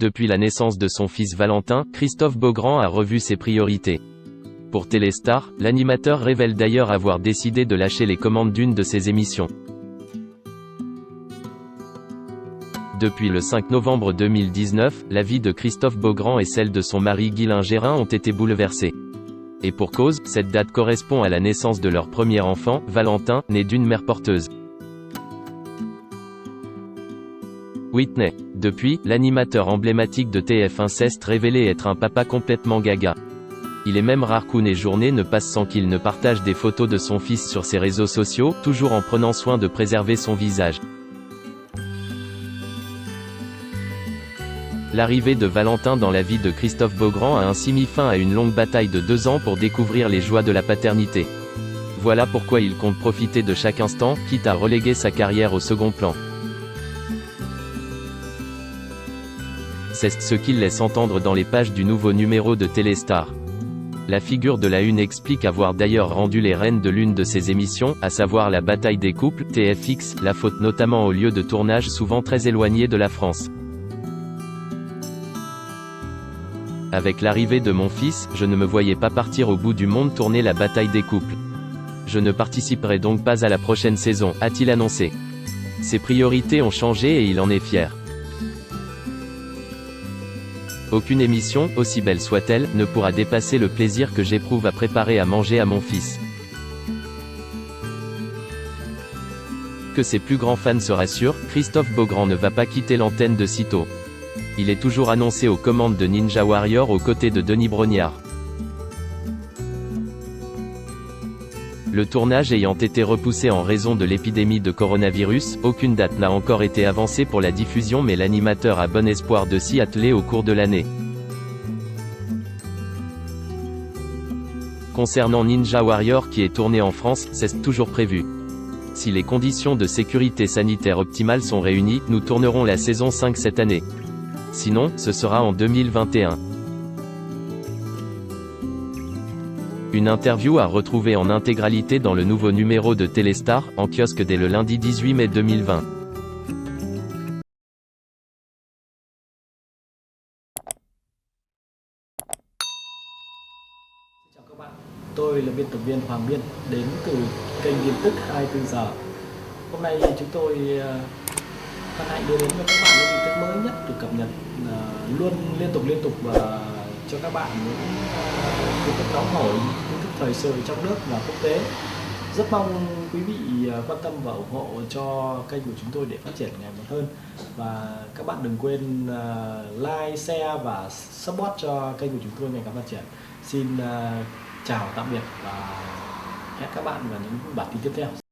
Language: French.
Depuis la naissance de son fils Valentin, Christophe Beaugrand a revu ses priorités. Pour Téléstar, l'animateur révèle d'ailleurs avoir décidé de lâcher les commandes d'une de ses émissions. Depuis le 5 novembre 2019, la vie de Christophe Beaugrand et celle de son mari Guylain Gérin ont été bouleversées. Et pour cause, cette date correspond à la naissance de leur premier enfant, Valentin, né d'une mère porteuse. Whitney. Depuis, l'animateur emblématique de TF1 s'est révélé être un papa complètement gaga. Il est même rare qu'une journée ne passe sans qu'il ne partage des photos de son fils sur ses réseaux sociaux, toujours en prenant soin de préserver son visage. L'arrivée de Valentin dans la vie de Christophe Beaugrand a ainsi mis fin à une longue bataille de 2 ans pour découvrir les joies de la paternité. Voilà pourquoi il compte profiter de chaque instant, quitte à reléguer sa carrière au second plan. C'est ce qu'il laisse entendre dans les pages du nouveau numéro de Téléstar. La figure de la Une explique avoir d'ailleurs rendu les rênes de l'une de ses émissions, à savoir la bataille des couples, TFX, la faute notamment au lieu de tournage souvent très éloigné de la France. Avec l'arrivée de mon fils, je ne me voyais pas partir au bout du monde tourner la bataille des couples. Je ne participerai donc pas à la prochaine saison, a-t-il annoncé. Ses priorités ont changé et il en est fier. Aucune émission, aussi belle soit-elle, ne pourra dépasser le plaisir que j'éprouve à préparer à manger à mon fils. Que ses plus grands fans se rassurent, Christophe Beaugrand ne va pas quitter l'antenne de sitôt. Il est toujours annoncé aux commandes de Ninja Warrior aux côtés de Denis Brognard. Le tournage ayant été repoussé en raison de l'épidémie de coronavirus, aucune date n'a encore été avancée pour la diffusion, mais l'animateur a bon espoir de s'y atteler au cours de l'année. Concernant Ninja Warrior qui est tourné en France, c'est toujours prévu. Si les conditions de sécurité sanitaire optimales sont réunies, nous tournerons la saison 5 cette année. Sinon, ce sera en 2021. Une interview à retrouver en intégralité dans le nouveau numéro de Téléstar, en kiosque dès le lundi 18 mai 2020. Chào các bạn, tôi là biên tập viên Hoàng Biên, đến từ kênh tin tức 24 giờ. Hôm nay chúng tôi hân hạnh đưa đến cho các bạn những tin tức mới nhất được cập nhật luôn liên tục và cho các bạn những tin tức nóng hổi, tin tức thời sự trong nước và quốc tế. Rất mong quý vị quan tâm và ủng hộ cho kênh của chúng tôi để phát triển ngày một hơn. Và các bạn đừng quên like, share và support cho kênh của chúng tôi ngày càng phát triển. Xin chào tạm biệt và hẹn các bạn vào những bản tin tiếp theo.